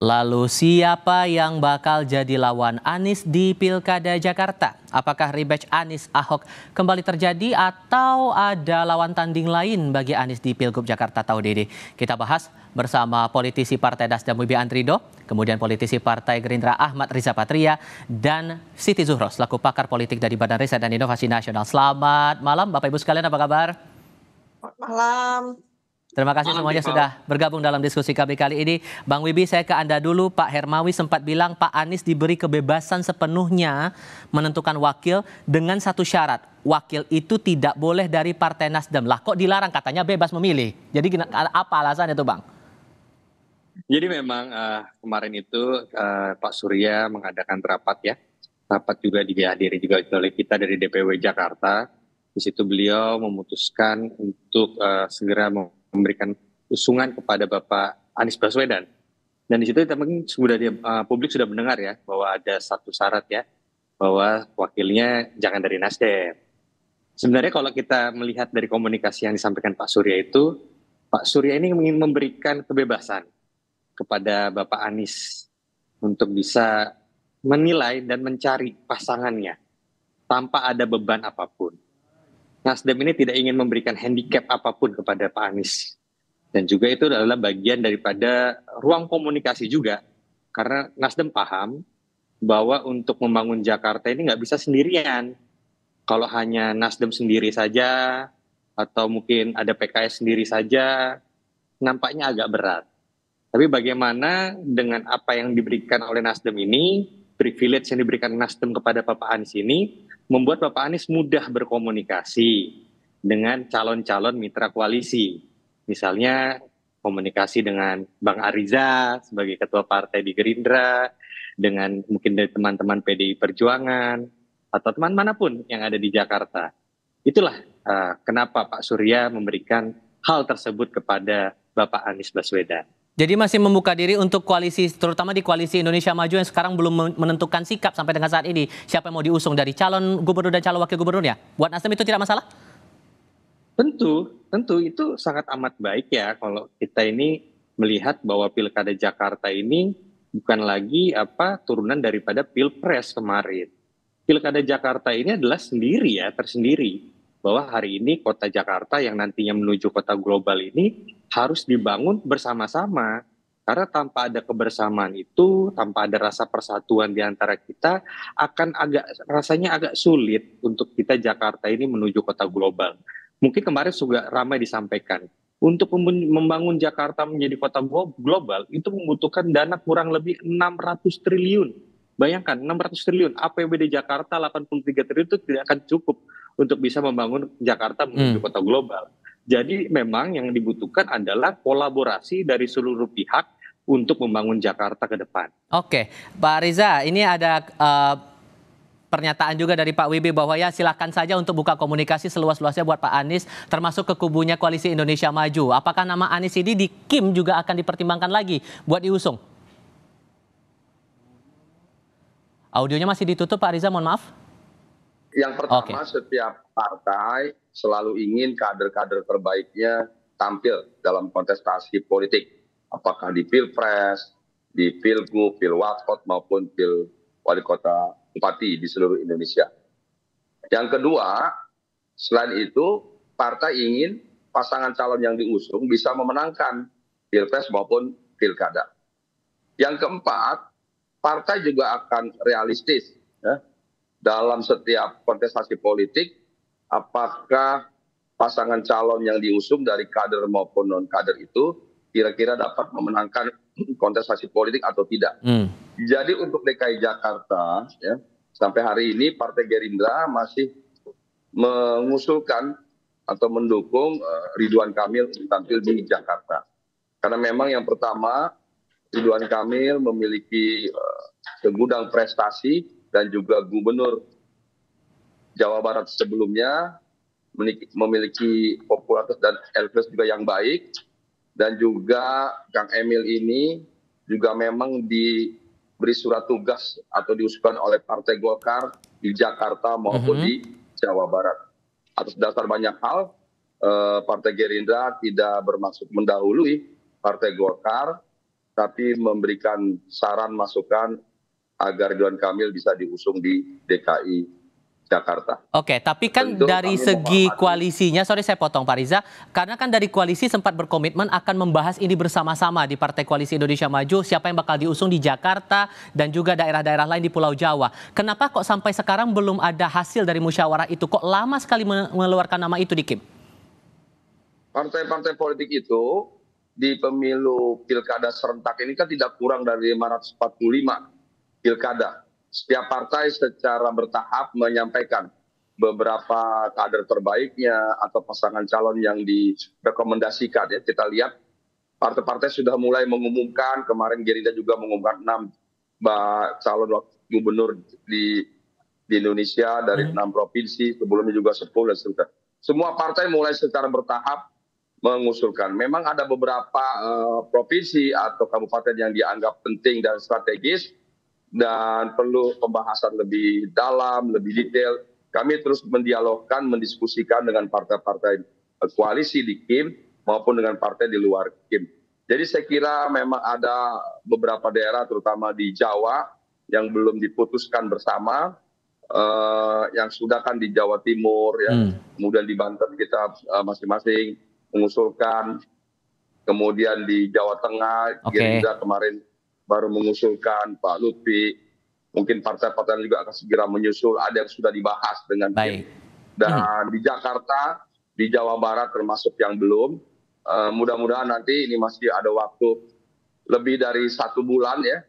Lalu siapa yang bakal jadi lawan Anies di Pilkada Jakarta? Apakah rematch Anies Ahok kembali terjadi atau ada lawan tanding lain bagi Anies di Pilgub Jakarta tahun ini? Kita bahas bersama politisi Partai Nasdem Wibi Andrido, kemudian politisi Partai Gerindra Ahmad Riza Patria, dan Siti Zuhro selaku pakar politik dari Badan Riset dan Inovasi Nasional. Selamat malam Bapak Ibu sekalian, apa kabar? Selamat malam. Terima kasih semuanya sudah bergabung dalam diskusi kami kali ini. Bang Wibi, saya ke Anda dulu. Pak Hermawi sempat bilang Pak Anies diberi kebebasan sepenuhnya menentukan wakil dengan satu syarat. Wakil itu tidak boleh dari Partai Nasdem. Lah kok dilarang, katanya bebas memilih. Jadi apa alasannya itu, Bang? Jadi memang kemarin itu Pak Surya mengadakan rapat ya. Rapat juga dihadiri juga oleh kita dari DPW Jakarta. Di situ beliau memutuskan untuk segera memberikan usungan kepada Bapak Anies Baswedan. Dan di situ publik sudah mendengar ya bahwa ada satu syarat ya, bahwa wakilnya jangan dari Nasdem. Sebenarnya kalau kita melihat dari komunikasi yang disampaikan Pak Surya itu, Pak Surya ini ingin memberikan kebebasan kepada Bapak Anies untuk bisa menilai dan mencari pasangannya tanpa ada beban apapun. Nasdem ini tidak ingin memberikan handicap apapun kepada Pak Anies. Dan juga itu adalah bagian daripada ruang komunikasi juga. Karena Nasdem paham bahwa untuk membangun Jakarta ini nggak bisa sendirian. Kalau hanya Nasdem sendiri saja, atau mungkin ada PKS sendiri saja, nampaknya agak berat. Tapi bagaimana dengan apa yang diberikan oleh Nasdem ini, privilege yang diberikan Nasdem kepada Bapak Anies ini, membuat Bapak Anies mudah berkomunikasi dengan calon-calon mitra koalisi. Misalnya komunikasi dengan Bang Ariza sebagai ketua partai di Gerindra, dengan mungkin dari teman-teman PDI Perjuangan, atau teman manapun yang ada di Jakarta. Itulah kenapa Pak Surya memberikan hal tersebut kepada Bapak Anies Baswedan. Jadi masih membuka diri untuk koalisi, terutama di koalisi Indonesia Maju yang sekarang belum menentukan sikap sampai dengan saat ini. Siapa yang mau diusung dari calon gubernur dan calon wakil gubernurnya? Buat Nasdem itu tidak masalah? Tentu itu sangat amat baik ya kalau kita ini melihat bahwa Pilkada Jakarta ini bukan lagi turunan daripada Pilpres kemarin. Pilkada Jakarta ini adalah tersendiri. Bahwa hari ini kota Jakarta yang nantinya menuju kota global ini harus dibangun bersama-sama. Karena tanpa ada kebersamaan itu, tanpa ada rasa persatuan di antara kita, rasanya agak sulit untuk kita Jakarta ini menuju kota global. Mungkin kemarin juga ramai disampaikan, untuk membangun Jakarta menjadi kota global itu membutuhkan dana kurang lebih 600 triliun. Bayangkan 600 triliun, APBD Jakarta 83 triliun itu tidak akan cukup untuk bisa membangun Jakarta menuju kota global. Jadi memang yang dibutuhkan adalah kolaborasi dari seluruh pihak untuk membangun Jakarta ke depan. Oke, Pak Riza, ini ada pernyataan juga dari Pak Wibi bahwa ya silakan saja untuk buka komunikasi seluas-luasnya buat Pak Anies, termasuk ke kubunya Koalisi Indonesia Maju. Apakah nama Anies ini di Kim juga akan dipertimbangkan lagi buat diusung? Audionya masih ditutup Pak Riza, mohon maaf. Yang pertama, setiap partai selalu ingin kader-kader terbaiknya tampil dalam kontestasi politik. Apakah di Pilpres, di Pilgub, Pilwakot, maupun Pil Wali Kota Bupati di seluruh Indonesia. Yang kedua, selain itu, partai ingin pasangan calon yang diusung bisa memenangkan Pilpres maupun Pilkada. Yang keempat, partai juga akan realistis ya, dalam setiap kontestasi politik, apakah pasangan calon yang diusung dari kader maupun non-kader itu kira-kira dapat memenangkan kontestasi politik atau tidak. Jadi untuk DKI Jakarta, ya, sampai hari ini Partai Gerindra masih mengusulkan atau mendukung Ridwan Kamil untuk tampil di Jakarta. Karena memang yang pertama, Ridwan Kamil memiliki segudang prestasi dan juga gubernur Jawa Barat sebelumnya memiliki popularitas dan elektabilitas juga yang baik, dan juga Kang Emil ini juga memang diberi surat tugas atau diusulkan oleh Partai Golkar di Jakarta maupun di Jawa Barat. Atas dasar banyak hal, Partai Gerindra tidak bermaksud mendahului Partai Golkar tapi memberikan saran masukan agar Ridwan Kamil bisa diusung di DKI Jakarta. Oke, tapi kan Tentu dari kami segi menghormati. koalisinya, sorry saya potong Pak Riza, karena kan dari koalisi sempat berkomitmen akan membahas ini bersama-sama di Partai Koalisi Indonesia Maju, siapa yang bakal diusung di Jakarta dan juga daerah-daerah lain di Pulau Jawa. Kenapa kok sampai sekarang belum ada hasil dari musyawarah itu? Kok lama sekali mengeluarkan nama itu di Kim? Partai-partai politik itu di pemilu pilkada serentak ini kan tidak kurang dari 545 pilkada. Setiap partai secara bertahap menyampaikan beberapa kader terbaiknya atau pasangan calon yang direkomendasikan. Ya, kita lihat partai-partai sudah mulai mengumumkan, kemarin Gerindra juga mengumumkan 6 calon gubernur di Indonesia dari 6 provinsi, sebelumnya juga 10 dan seterusnya. Semua partai mulai secara bertahap mengusulkan. Memang ada beberapa provinsi atau kabupaten yang dianggap penting dan strategis dan perlu pembahasan lebih dalam, lebih detail. Kami terus mendialogkan, mendiskusikan dengan partai-partai koalisi di Kim maupun dengan partai di luar Kim. Jadi saya kira memang ada beberapa daerah terutama di Jawa yang belum diputuskan bersama, yang sudah kan di Jawa Timur, ya. Kemudian di Banten kita masing-masing mengusulkan, kemudian di Jawa Tengah, Gerindra kemarin baru mengusulkan, Pak Lutfi, mungkin partai-partai juga akan segera menyusul, ada yang sudah dibahas dengan Kim. Dan di Jakarta, di Jawa Barat termasuk yang belum, mudah-mudahan nanti ini masih ada waktu lebih dari 1 bulan ya,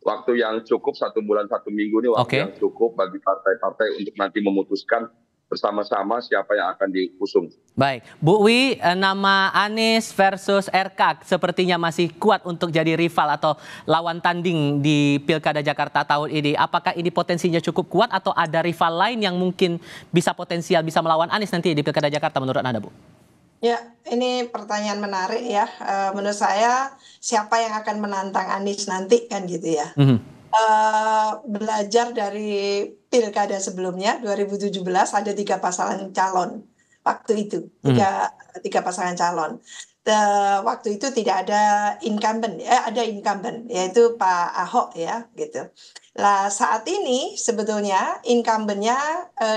waktu yang cukup 1 bulan 1 minggu ini waktu yang cukup bagi partai-partai untuk nanti memutuskan bersama-sama siapa yang akan diusung. Baik, Bu Wi, nama Anies versus RK sepertinya masih kuat untuk jadi rival atau lawan tanding di Pilkada Jakarta tahun ini. Apakah ini potensinya cukup kuat atau ada rival lain yang mungkin bisa potensial bisa melawan Anies nanti di Pilkada Jakarta menurut Anda, Bu? Ya, ini pertanyaan menarik ya. Menurut saya siapa yang akan menantang Anies nanti kan gitu ya. Belajar dari pilkada sebelumnya 2017 ada 3 pasangan calon waktu itu, tiga pasangan calon. Waktu itu tidak ada incumbent, ada incumbent yaitu Pak Ahok ya gitu. Lah saat ini sebetulnya incumbentnya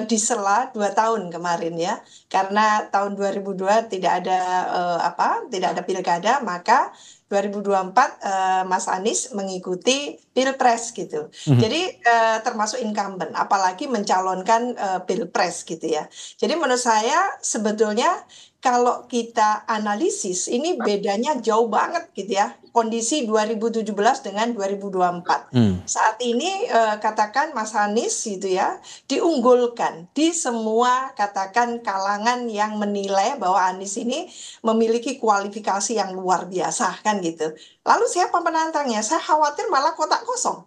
disela 2 tahun kemarin ya, karena tahun 2002 tidak ada pilkada, maka 2024 Mas Anies mengikuti pilpres gitu. Jadi termasuk incumbent, apalagi mencalonkan pilpres gitu ya. Jadi menurut saya sebetulnya kalau kita analisis ini bedanya jauh banget gitu ya. Kondisi 2017 dengan 2024. Saat ini katakan Mas Anies gitu ya diunggulkan di semua katakan kalangan yang menilai bahwa Anies ini memiliki kualifikasi yang luar biasa kan gitu. Lalu siapa penantangnya? Saya khawatir malah kotak kosong.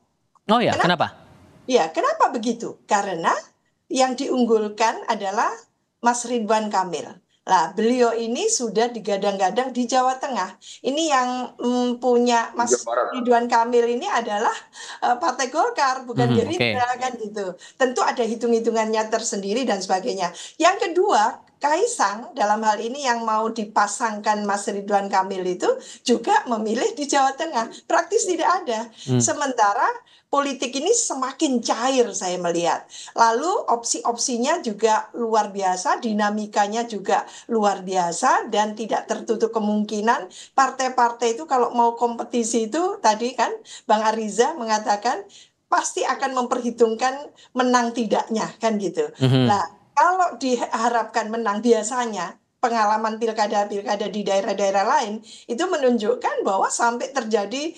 Oh ya, kenapa? Ya, kenapa begitu? Karena yang diunggulkan adalah Mas Ridwan Kamil. Lah, beliau ini sudah digadang-gadang di Jawa Tengah. Ini yang punya Mas Ridwan Kamil ini adalah Partai Golkar, bukan Gerindra kan gitu. Tentu ada hitung-hitungannya tersendiri dan sebagainya. Yang kedua, Kaisang dalam hal ini yang mau dipasangkan Mas Ridwan Kamil itu juga memilih di Jawa Tengah. Praktis tidak ada. Sementara politik ini semakin cair saya melihat. Lalu opsi-opsinya juga luar biasa, dinamikanya juga luar biasa dan tidak tertutup kemungkinan partai-partai itu kalau mau kompetisi itu tadi kan Bang Ariza mengatakan pasti akan memperhitungkan menang tidaknya kan gitu. Nah, kalau diharapkan menang biasanya pengalaman pilkada-pilkada di daerah-daerah lain itu menunjukkan bahwa sampai terjadi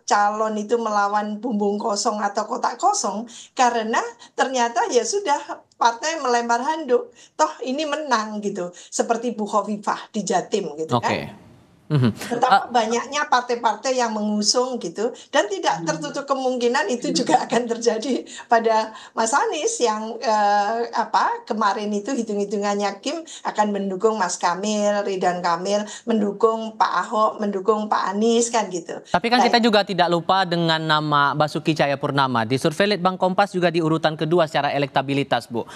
calon itu melawan bumbung kosong atau kotak kosong karena ternyata ya sudah partai melempar handuk, toh ini menang gitu, seperti Bu Khofifah di Jatim gitu kan. Betapa banyaknya partai-partai yang mengusung gitu dan tidak tertutup kemungkinan itu juga akan terjadi pada Mas Anies yang kemarin itu hitung-hitungannya Kim akan mendukung Mas Kamil, Ridwan Kamil, mendukung Pak Ahok, mendukung Pak Anies kan gitu. Tapi kan kita juga tidak lupa dengan nama Basuki Cahayapurnama. Di survei Litbang Kompas juga di urutan kedua secara elektabilitas, Bu.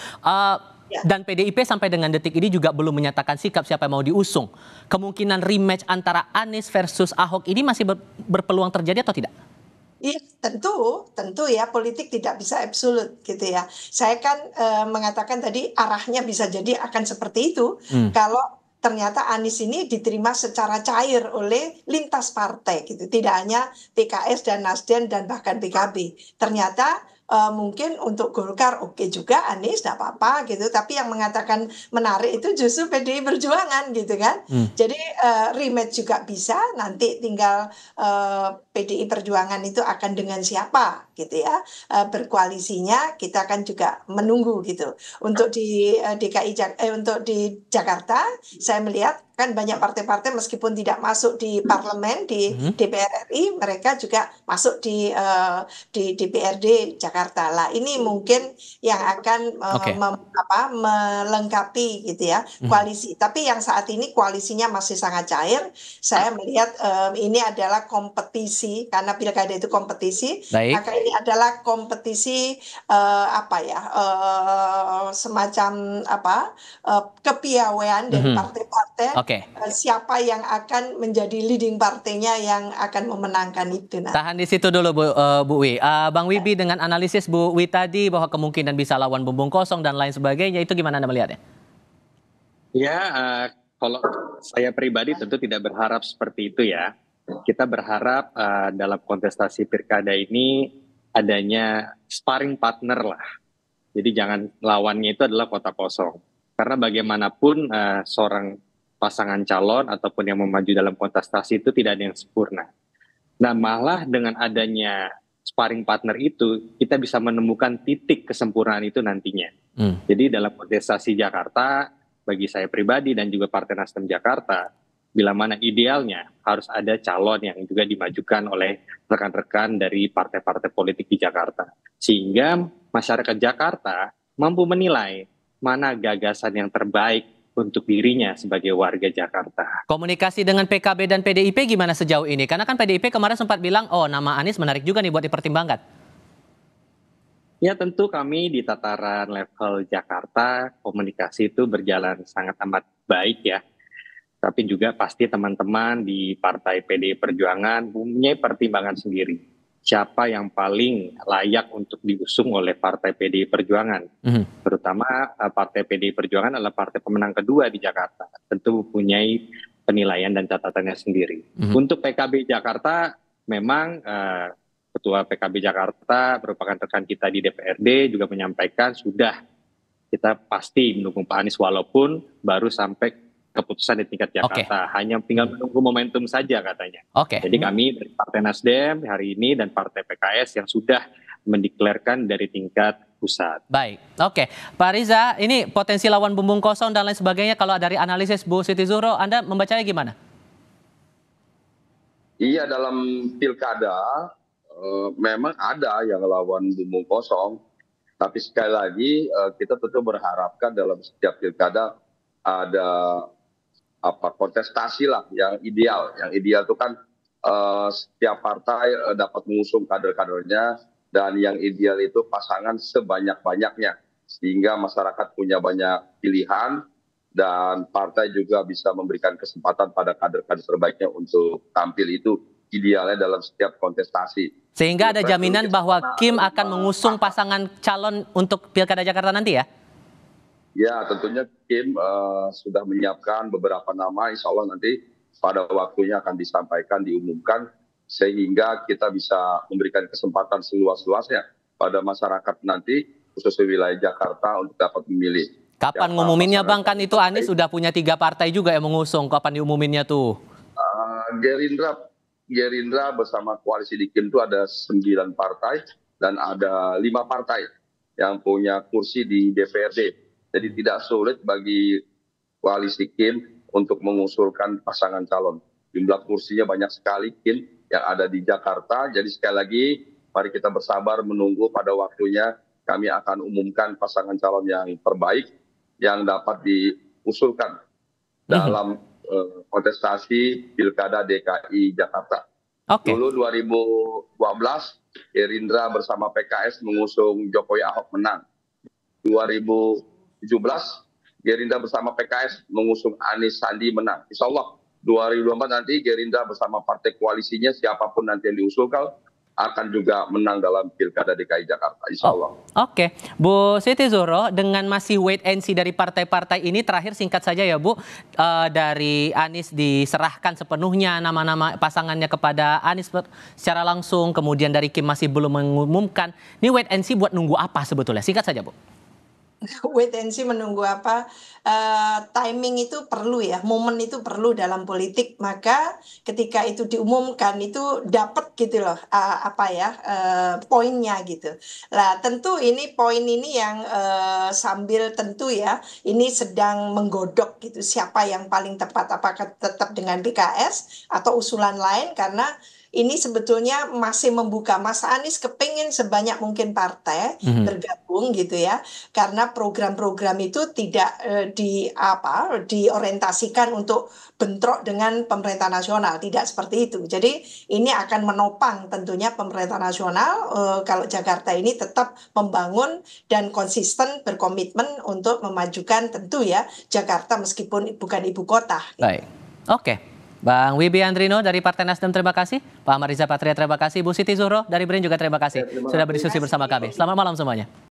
Ya. Dan PDIP sampai dengan detik ini juga belum menyatakan sikap siapa yang mau diusung. Kemungkinan rematch antara Anies versus Ahok ini masih berpeluang terjadi atau tidak? Iya, tentu ya politik tidak bisa absolut gitu ya. Saya kan mengatakan tadi arahnya bisa jadi akan seperti itu kalau ternyata Anies ini diterima secara cair oleh lintas partai gitu. Tidak hanya PKS dan Nasdem dan bahkan PKB. Ternyata mungkin untuk Golkar oke juga Anies tidak apa-apa gitu. Tapi yang mengatakan menarik itu justru PDI Perjuangan gitu kan. Jadi rematch juga bisa. Nanti tinggal PDI Perjuangan itu akan dengan siapa gitu ya, berkoalisinya kita kan juga menunggu gitu. Untuk di untuk di Jakarta saya melihat kan banyak partai-partai meskipun tidak masuk di parlemen di DPR RI, mereka juga masuk di DPRD Jakarta lah. Ini mungkin yang akan melengkapi gitu ya koalisi. Tapi yang saat ini koalisinya masih sangat cair. Saya melihat ini adalah kompetisi karena pilkada itu kompetisi. Baik. Maka ini adalah kompetisi semacam kepiawaian dari partai-partai. Siapa yang akan menjadi leading partainya yang akan memenangkan itu. Tahan di situ dulu Bu Wi. Bang Wibi dengan analisis Bu Wi tadi bahwa kemungkinan bisa lawan bumbung kosong dan lain sebagainya, itu gimana Anda melihatnya? Ya, kalau saya pribadi tentu tidak berharap seperti itu ya. Kita berharap dalam kontestasi pilkada ini adanya sparring partner lah. Jadi jangan lawannya itu adalah kota kosong. Karena bagaimanapun seorang pasangan calon ataupun yang mau maju dalam kontestasi itu tidak ada yang sempurna. Nah malah dengan adanya sparring partner itu kita bisa menemukan titik kesempurnaan itu nantinya. Jadi dalam kontestasi Jakarta bagi saya pribadi dan juga Partai Nasdem Jakarta, bila mana idealnya harus ada calon yang juga dimajukan oleh rekan-rekan dari partai-partai politik di Jakarta. Sehingga masyarakat Jakarta mampu menilai mana gagasan yang terbaik untuk dirinya sebagai warga Jakarta. Komunikasi dengan PKB dan PDIP gimana sejauh ini? Karena kan PDIP kemarin sempat bilang, oh nama Anies menarik juga nih buat dipertimbangkan. Ya tentu kami di tataran level Jakarta komunikasi itu berjalan sangat amat baik ya. Tapi juga pasti teman-teman di Partai PDI Perjuangan punya pertimbangan sendiri. Siapa yang paling layak untuk diusung oleh Partai PDI Perjuangan. Terutama Partai PDI Perjuangan adalah partai pemenang kedua di Jakarta. Tentu mempunyai penilaian dan catatannya sendiri. Untuk PKB Jakarta memang Ketua PKB Jakarta merupakan rekan kita di DPRD juga menyampaikan sudah kita pasti mendukung Pak Anies walaupun baru sampai keputusan di tingkat Jakarta. Hanya tinggal menunggu momentum saja katanya. Jadi kami dari Partai Nasdem hari ini dan Partai PKS yang sudah mendeklarkan dari tingkat pusat. Baik, Pak Riza, ini potensi lawan bumbung kosong dan lain sebagainya, kalau dari analisis Bu Siti Zuhro, Anda membacanya gimana? Iya, dalam pilkada memang ada yang lawan bumbung kosong, tapi sekali lagi kita tentu berharapkan dalam setiap pilkada ada kontestasi lah yang ideal. Yang ideal itu kan setiap partai dapat mengusung kader-kadernya, dan yang ideal itu pasangan sebanyak-banyaknya sehingga masyarakat punya banyak pilihan dan partai juga bisa memberikan kesempatan pada kader-kader terbaiknya untuk tampil. Itu idealnya dalam setiap kontestasi. Sehingga ada jaminan bahwa Kim akan mengusung pasangan calon untuk Pilkada Jakarta nanti ya? Ya, tentunya Kim sudah menyiapkan beberapa nama, insya Allah nanti pada waktunya akan disampaikan, diumumkan, sehingga kita bisa memberikan kesempatan seluas-luasnya pada masyarakat nanti, khususnya wilayah Jakarta, untuk dapat memilih. Kapan ngumuminnya Bang? Kan itu Anies sudah punya 3 partai juga yang mengusung, kapan diumuminnya tuh? Gerindra bersama koalisi di Kim itu ada 9 partai dan ada 5 partai yang punya kursi di DPRD. Jadi tidak sulit bagi koalisi Kim untuk mengusulkan pasangan calon. Jumlah kursinya banyak sekali Kim yang ada di Jakarta. Jadi sekali lagi mari kita bersabar menunggu pada waktunya kami akan umumkan pasangan calon yang terbaik yang dapat diusulkan dalam kontestasi Pilkada DKI Jakarta. Dulu 2012 Gerindra bersama PKS mengusung Jokowi Ahok menang. 2019 Gerindra bersama PKS mengusung Anies Sandi menang. Insya Allah 2024 nanti Gerindra bersama partai koalisinya siapapun nanti yang diusulkan akan juga menang dalam Pilkada DKI Jakarta, insya Allah. Oke, Bu Siti Zuhro, dengan masih wait and see dari partai-partai ini, terakhir singkat saja ya Bu, dari Anies diserahkan sepenuhnya nama-nama pasangannya kepada Anies secara langsung, kemudian dari Kim masih belum mengumumkan. Ini wait and see buat nunggu apa sebetulnya? Singkat saja Bu. Wait and see menunggu apa, timing itu perlu ya, momen itu perlu dalam politik, maka ketika itu diumumkan itu dapat gitu loh, poinnya gitu. Lah tentu ini poin ini yang sambil tentu ya, ini sedang menggodok gitu siapa yang paling tepat, apakah tetap dengan PKS atau usulan lain, karena ini sebetulnya masih membuka. Mas Anies kepingin sebanyak mungkin partai bergabung gitu ya, karena program-program itu tidak diorientasikan untuk bentrok dengan pemerintah nasional, tidak seperti itu. Jadi ini akan menopang tentunya pemerintah nasional kalau Jakarta ini tetap membangun dan konsisten berkomitmen untuk memajukan tentu ya Jakarta meskipun bukan ibu kota. Baik, oke. Bang Wibi Andrino dari Partai Nasdem, terima kasih. Pak Mariza Patria, terima kasih. Bu Siti Zuhro dari BRIN juga terima kasih sudah berdiskusi bersama kami. Selamat malam semuanya.